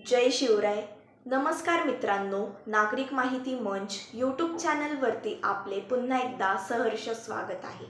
जय शिवराय. नमस्कार मित्रांनो, नागरिक माहिती मंच यूट्यूब चॅनलवरती आपले पुन्हा एकदा सहर्ष स्वागत आहे.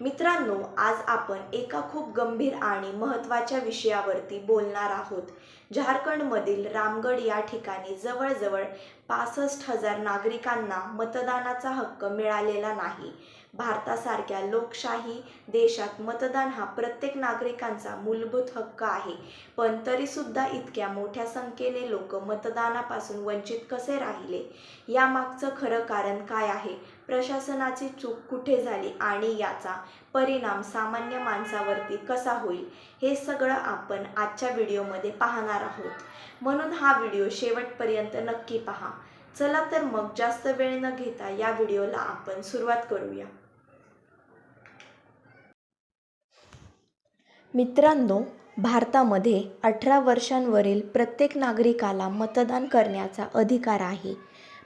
मित्रांनो, आज आपण एका खूप गंभीर आणि महत्त्वाच्या विषयावरती बोलणार आहोत. झारखंडमधील रामगड या ठिकाणी जवळजवळ 65,000 नागरिकांना मतदानाचा हक्क मिळालेला नाही. भारतासारख्या लोकशाही देशात मतदान हा प्रत्येक नागरिकांचा मूलभूत हक्क आहे. पण तरीसुद्धा इतक्या मोठ्या संख्येने लोक मतदानापासून वंचित कसे राहिले? यामागचं खरं कारण काय आहे? प्रशासनाची चूक कुठे झाली आणि याचा परिणाम सामान्य माणसावरती कसा होईल? हे सगळं आपण आजच्या व्हिडिओमध्ये पाहणार आहोत. म्हणून हा व्हिडिओ शेवटपर्यंत नक्की पहा. चला तर मग जास्त वेळ न घेता या व्हिडिओला आपण सुरुवात करूया. मित्रांनो, भारतामध्ये 18 वर्षांवरील प्रत्येक नागरिकाला मतदान करण्याचा अधिकार आहे.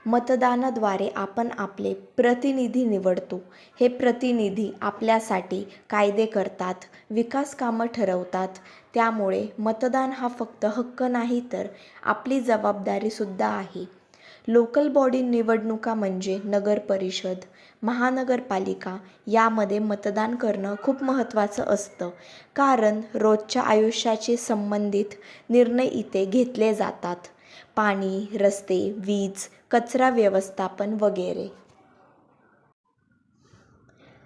मतदानाद्वारे आपण आपले प्रतिनिधी निवडतो. हे प्रतिनिधी आपल्यासाठी कायदे करतात, विकास कामं ठरवतात. त्यामुळे मतदान हा फक्त हक्क नाही तर आपली जबाबदारीसुद्धा आहे. लोकल बॉडी निवडणुका म्हणजे नगर परिषद, महानगरपालिका यामध्ये मतदान करणं खूप महत्त्वाचं असतं. कारण रोजच्या आयुष्याशी संबंधित निर्णय इथे घेतले जातात. पाणी, रस्ते, वीज, कचरा व्यवस्थापन वगैरे.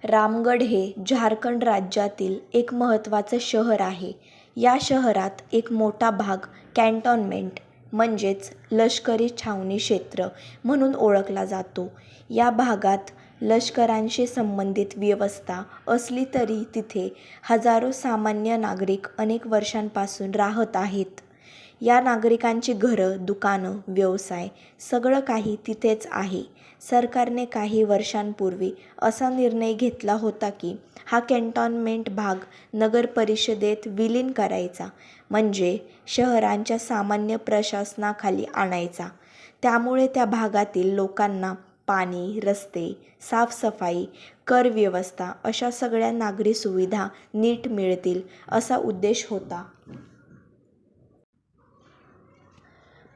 रामगड हे झारखंड राज्यातील एक महत्त्वाचं शहर आहे. या शहरात एक मोठा भाग कॅन्टोन्मेंट म्हणजेच लष्करी छावणी क्षेत्र म्हणून ओळखला जातो. या भागात लष्करांशी संबंधित व्यवस्था असली तरी तिथे हजारो सामान्य नागरिक अनेक वर्षांपासून राहत आहेत. या नागरिकांची घरं, दुकानं, व्यवसाय सगळं काही तिथेच आहे. सरकारने काही वर्षांपूर्वी असा निर्णय घेतला होता की हा कॅन्टोन्मेंट भाग नगर परिषदेत विलीन करायचा, म्हणजे शहरांच्या सामान्य प्रशासनाखाली आणायचा. त्यामुळे त्या भागातील लोकांना पाणी, रस्ते, साफसफाई, कर व्यवस्था अशा सगळ्या नागरी सुविधा नीट मिळतील असा उद्देश होता.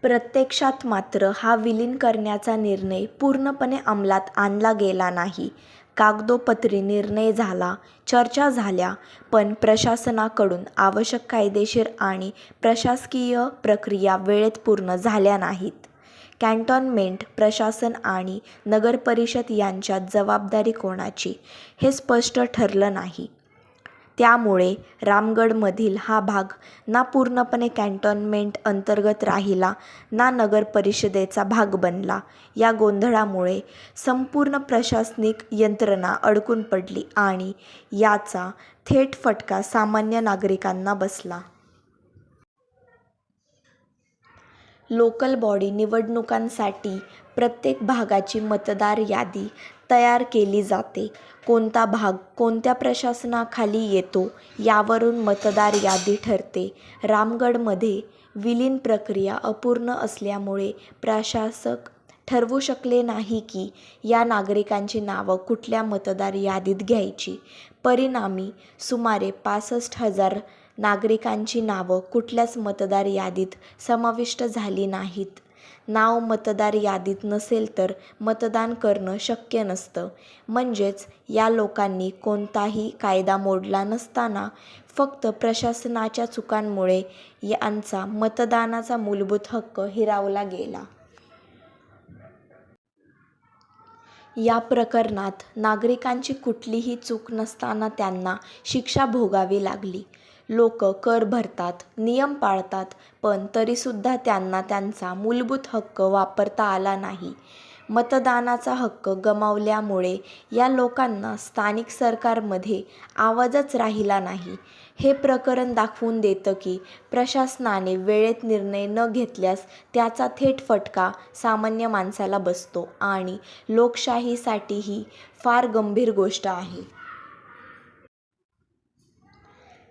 प्रत्यक्षात मात्र हा विलीन करण्याचा निर्णय पूर्णपणे अंमलात आणला गेला नाही. कागदोपत्री निर्णय झाला, चर्चा झाल्या, पण प्रशासनाकडून आवश्यक कायदेशीर आणि प्रशासकीय प्रक्रिया वेळेत पूर्ण झाल्या नाहीत. कॅन्टोन्मेंट प्रशासन आणि नगरपरिषद यांच्यात जबाबदारी कोणाची हे स्पष्ट ठरलं नाही. त्यामुळे रामगडमधील हा भाग ना पूर्णपणे कॅन्टोन्मेंट अंतर्गत राहिला ना नगर परिषदेचा भाग बनला. या गोंधळामुळे संपूर्ण प्रशासनिक यंत्रणा अडकून पडली आणि याचा थेट फटका सामान्य नागरिकांना बसला. लोकल बॉडी निवडणुकांसाठी प्रत्येक भागाची मतदार यादी तयार केली जाते. कोणता भाग कोणत्या प्रशासनाखाली येतो यावरून मतदार यादी ठरते. रामगडमध्ये विलीन प्रक्रिया अपूर्ण असल्यामुळे प्रशासक ठरवू शकले नाही की या नागरिकांची नावं कुठल्या मतदार यादीत घ्यायची. परिणामी सुमारे 65,000 नागरिकांची नावं कुठल्याच मतदार यादीत समाविष्ट झाली नाहीत. नाव मतदार यादीत नसेल तर मतदान करणं शक्य नसतं. म्हणजेच या लोकांनी कोणताही कायदा मोडला नसताना फक्त प्रशासनाच्या चुकांमुळे यांचा मतदानाचा मूलभूत हक्क हिरावला गेला. या प्रकरणात नागरिकांची कुठलीही चूक नसताना त्यांना शिक्षा भोगावी लागली. लोक कर भरतात, नियम पाळतात, पण तरीसुद्धा त्यांना त्यांचा मूलभूत हक्क वापरता आला नाही. मतदानाचा हक्क गमावल्यामुळे या लोकांना स्थानिक सरकारमध्ये आवाजच राहिला नाही. हे प्रकरण दाखवून देतं की प्रशासनाने वेळेत निर्णय न घेतल्यास त्याचा थेट फटका सामान्य माणसाला बसतो आणि लोकशाहीसाठी ही फार गंभीर गोष्ट आहे.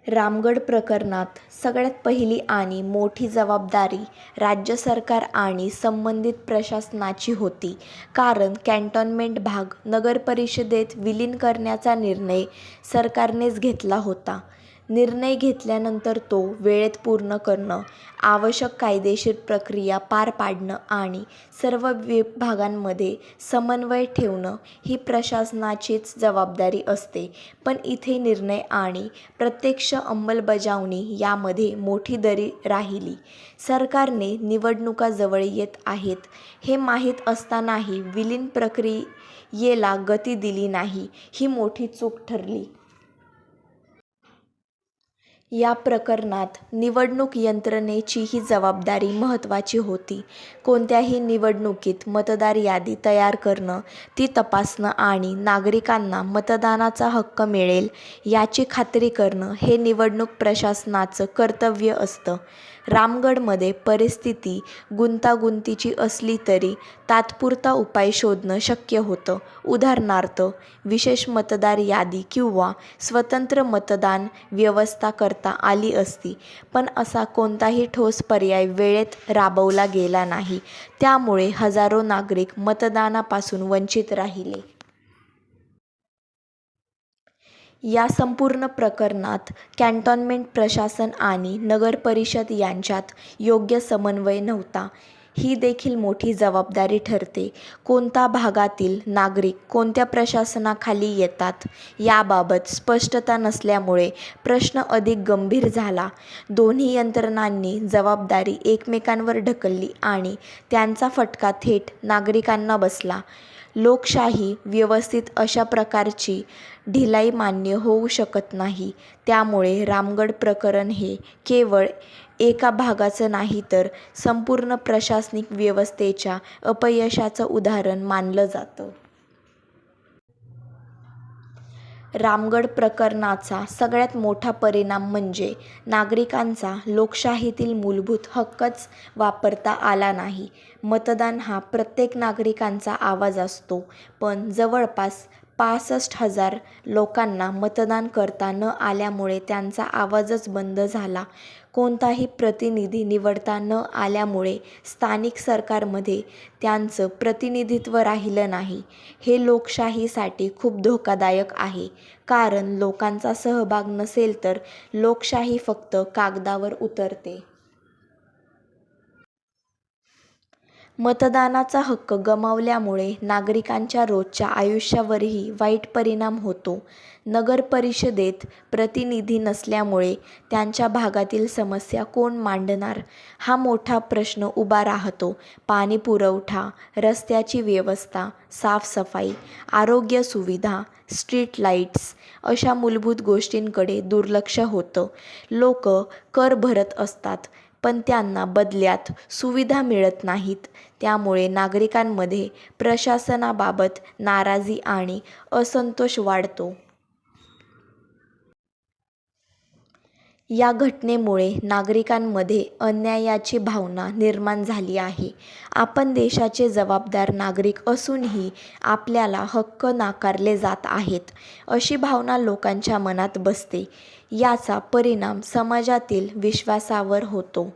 रामगड प्रकरणात सगळ्यात पहिली आणि मोठी जबाबदारी राज्य सरकार आणि संबंधित प्रशासनाची होती. कारण कॅन्टोन्मेंट भाग नगरपरिषदेत विलीन करण्याचा निर्णय सरकारनेच घेतला होता. निर्णय घेतल्यानंतर तो वेळेत पूर्ण करणं, आवश्यक कायदेशीर प्रक्रिया पार पाडणं आणि सर्व विभागांमध्ये समन्वय ठेवणं ही प्रशासनाचीच जबाबदारी असते. पण इथे निर्णय आणि प्रत्यक्ष अंमलबजावणी यामध्ये मोठी दरी राहिली. सरकारने निवडणुका जवळ येत आहेत हे माहीत असतानाही विलीन प्रक्रियेला गती दिली नाही, ही मोठी चूक ठरली. या प्रकरणात निवडणूक यंत्रणेचीही जबाबदारी महत्त्वाची होती. कोणत्याही निवडणुकीत मतदार यादी तयार करणं, ती तपासणं आणि नागरिकांना मतदानाचा हक्क मिळेल याची खात्री करणं हे निवडणूक प्रशासनाचं कर्तव्य असतं. रामगढमध्ये परिस्थिती गुंतागुंतीची असली तरी तात्पुरता उपाय शोधणं शक्य होतं. उदाहरणार्थ, विशेष मतदार यादी किंवा स्वतंत्र मतदान व्यवस्था करता आली असती, पण असा कोणताही ठोस पर्याय वेळेत राबवला गेला नाही. त्यामुळे हजारो नागरिक मतदानापासून वंचित राहिले. या संपूर्ण प्रकरणात कॅन्टोन्मेंट प्रशासन आणि नगरपरिषद यांच्यात योग्य समन्वय नव्हता. ही देखील मोठी जबाबदारी ठरते. कोणत्या भागातील नागरिक कोणत्या प्रशासनाखाली येतात याबाबत स्पष्टता नसल्यामुळे प्रश्न अधिक गंभीर झाला. दोन्ही यंत्रणांनी जबाबदारी एकमेकांवर ढकलली आणि त्यांचा फटका थेट नागरिकांना बसला. लोकशाही व्यवस्थेत अशा प्रकारची ढिलाई मान्य होऊ शकत नाही. त्यामुळे रामगढ प्रकरण हे केवळ एका भागाचं नाही तर संपूर्ण प्रशासनिक व्यवस्थेच्या अपयशाचं उदाहरण मानलं जातं. रामगढ प्रकरणाचा सगळ्यात मोठा परिणाम म्हणजे नागरिकांचा लोकशाहीतील मूलभूत हक्कच वापरता आला नाही. मतदान हा प्रत्येक नागरिकांचा आवाज असतो, पण जवळपास 65,000 लोकांना मतदान करता न आल्यामुळे त्यांचा आवाजच बंद झाला. कोणताही प्रतिनिधी निवडता न आल्यामुळे स्थानिक सरकारमध्ये त्यांचं प्रतिनिधित्व राहिलं नाही. हे लोकशाहीसाठी खूप धोकादायक आहे, कारण लोकांचा सहभाग नसेल तर लोकशाही फक्त कागदावर उतरते. मतदानाचा हक्क गमावल्यामुळे नागरिकांच्या रोजच्या आयुष्यावरही वाईट परिणाम होतो. नगरपरिषदेत प्रतिनिधी नसल्यामुळे त्यांच्या भागातील समस्या कोण मांडणार, हा मोठा प्रश्न उभा राहतो. पाणी पुरवठा, रस्त्याची व्यवस्था, साफसफाई, आरोग्य सुविधा, स्ट्रीट लाईट्स अशा मूलभूत गोष्टींकडे दुर्लक्ष होतं. लोक कर भरत असतात, पण त्यांना बदल्यात सुविधा मिळत नाहीत. त्यामुळे नागरिकांमध्ये प्रशासनाबाबत नाराजी आणि असंतोष वाढतो. या घटनेमुळे नागरिकांमध्ये अन्यायाची भावना निर्माण झाली आहे. आपण देशाचे जबाबदार नागरिक असूनही आपल्याला हक्क नाकारले जात आहेत, अशी भावना लोकांच्या मनात बसते. याचा परिणाम समाजातील विश्वासावर होतो.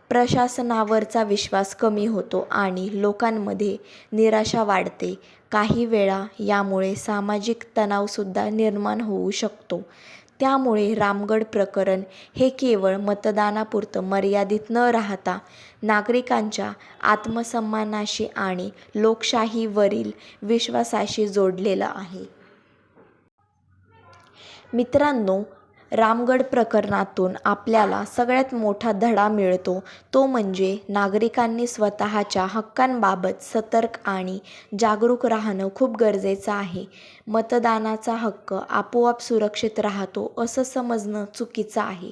प्रशासनावरचा विश्वास कमी होतो आणि लोकांमध्ये निराशा वाढते. काही वेळा यामुळे सामाजिक तणावसुद्धा निर्माण होऊ शकतो. त्यामुळे रामगढ प्रकरण हे केवळ मतदानापुरतं मर्यादित न राहता नागरिकांच्या आत्मसन्मानाशी आणि लोकशाहीवरील विश्वासाशी जोडलेलं आहे. मित्रांनो, रामगढ प्रकरणातून आपल्याला सगळ्यात मोठा धडा मिळतो तो म्हणजे नागरिकांनी स्वतःच्या हक्कांबाबत सतर्क आणि जागरूक राहणं खूप गरजेचं आहे. मतदानाचा हक्क आपोआप सुरक्षित राहतो असं समजणं चुकीचं आहे.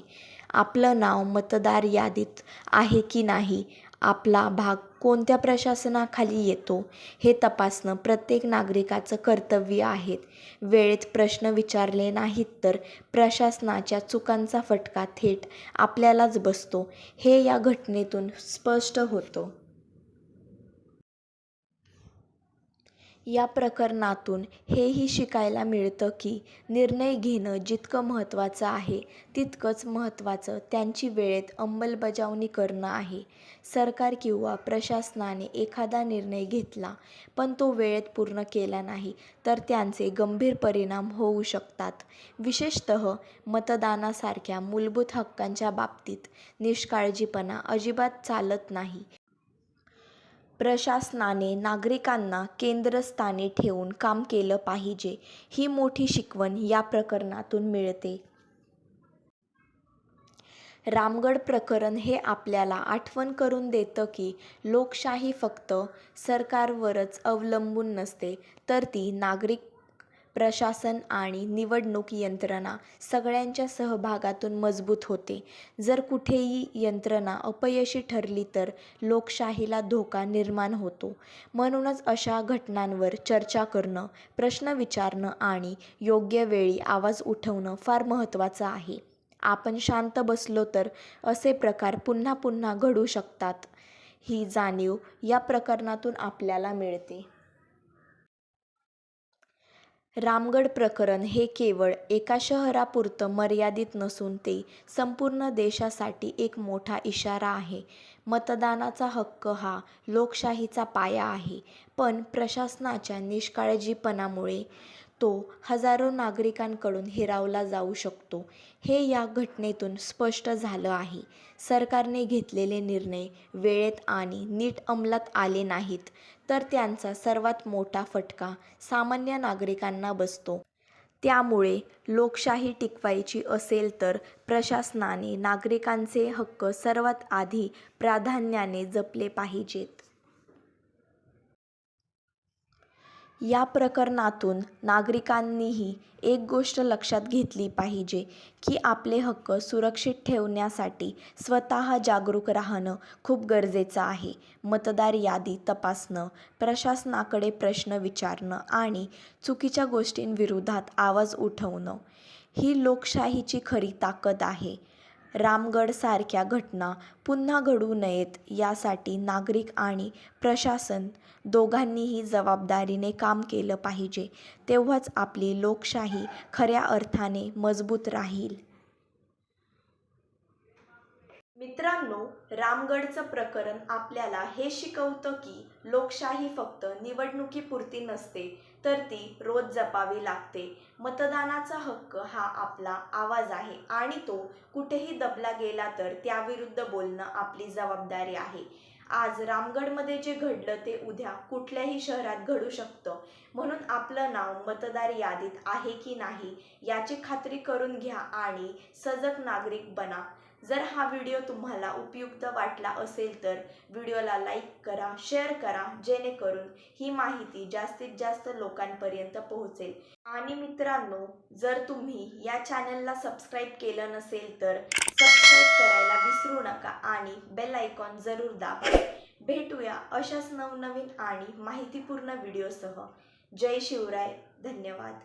आपलं नाव मतदार यादीत आहे की नाही, आपला भाग कोणत्या प्रशासनाखाली येतो हे तपासणं प्रत्येक नागरिकाचं कर्तव्य आहे. वेळेत प्रश्न विचारले नाहीत तर प्रशासनाच्या चुकांचा फटका थेट आपल्यालाच बसतो, हे या घटनेतून स्पष्ट होतं. या प्रकरणातून हेही शिकायला मिळतं की निर्णय घेणं जितकं महत्त्वाचं आहे तितकंच महत्त्वाचं त्यांची वेळेत अंमलबजावणी करणं आहे. सरकार किंवा प्रशासनाने एखादा निर्णय घेतला पण तो वेळेत पूर्ण केला नाही तर त्यांचे गंभीर परिणाम होऊ शकतात. विशेषतः मतदानासारख्या मूलभूत हक्कांच्या बाबतीत निष्काळजीपणा अजिबात चालत नाही. प्रशासनाने नागरिकांना केंद्रस्थानी ठेवून काम केलं पाहिजे, ही मोठी शिकवण या प्रकरणातून मिळते. रामगढ प्रकरण हे आपल्याला आठवण करून देतं की लोकशाही फक्त सरकारवरच अवलंबून नसते, तर ती नागरिक, प्रशासन आणि निवडणूक यंत्रणा सगळ्यांच्या सहभागातून मजबूत होते. जर कुठेही यंत्रणा अपयशी ठरली तर लोकशाहीला धोका निर्माण होतो. म्हणूनच अशा घटनांवर चर्चा करणं, प्रश्न विचारणं आणि योग्य वेळी आवाज उठवणं फार महत्त्वाचं आहे. आपण शांत बसलो तर असे प्रकार पुन्हा पुन्हा घडू शकतात, ही जाणीव या प्रकरणातून आपल्याला मिळते. रामगढ प्रकरण हे केवळ एका शहरापुरतं मर्यादित नसून ते संपूर्ण देशासाठी एक मोठा इशारा आहे. मतदानाचा हक्क हा लोकशाहीचा पाया आहे, पण प्रशासनाच्या निष्काळजीपणामुळे तो हजारो नागरिकांकडून हिरावला जाऊ शकतो. हे या घटनेतून स्पष्ट झालं आहे. सरकारने घेतलेले निर्णय वेळेत आणि नीट अंमलात आले नाहीत तर त्यांचा सर्वात मोठा फटका सामान्य नागरिकांना बसतो. त्यामुळे लोकशाही टिकवायची असेल तर प्रशासनाने नागरिकांचे हक्क सर्वात आधी प्राधान्याने जपले पाहिजेत. या प्रकरणातून नागरिकांनीही एक गोष्ट लक्षात घेतली पाहिजे की आपले हक्क सुरक्षित ठेवण्यासाठी स्वतः जागरूक राहणं खूप गरजेचं आहे. मतदार यादी तपासणं, प्रशासनाकडे प्रश्न विचारणं आणि चुकीच्या गोष्टींविरोधात आवाज उठवणं ही लोकशाहीची खरी ताकद आहे. रामगढसारख्या घटना पुन्हा घडू नयेत यासाठी नागरिक आणि प्रशासन दोघांनीही जबाबदारीने काम केलं पाहिजे. तेव्हाच आपली लोकशाही खऱ्या अर्थाने मजबूत राहील. मित्रांनो, रामगढचं प्रकरण आपल्याला हे शिकवतं की लोकशाही फक्त निवडणुकीपुरती नसते, तर ती रोज जपावी लागते. मतदानाचा हक्क हा आपला आवाज आहे आणि तो कुठेही दबला गेला तर त्याविरुद्ध बोलणं आपली जबाबदारी आहे. आज रामगढमध्ये जे घडलं ते उद्या कुठल्याही शहरात घडू शकतं. म्हणून आपलं नाव मतदार यादीत आहे की नाही याची खात्री करून घ्या आणि सजग नागरिक बना. जर हा व्हिडिओ तुम्हाला उपयुक्त वाटला असेल तर व्हिडिओला लाईक करा, शेअर करा, जेणेकरून ही माहिती जास्तीत जास्त लोकांपर्यंत पोहोचेल. आणि मित्रांनो, जर तुम्ही या चॅनलला सबस्क्राईब केलं नसेल तर सबस्क्राईब करायला विसरू नका आणि बेल आयकॉन जरूर दाबा. भेटूया अशाच नवनवीन आणि माहितीपूर्ण व्हिडिओसह. जय शिवराय. धन्यवाद.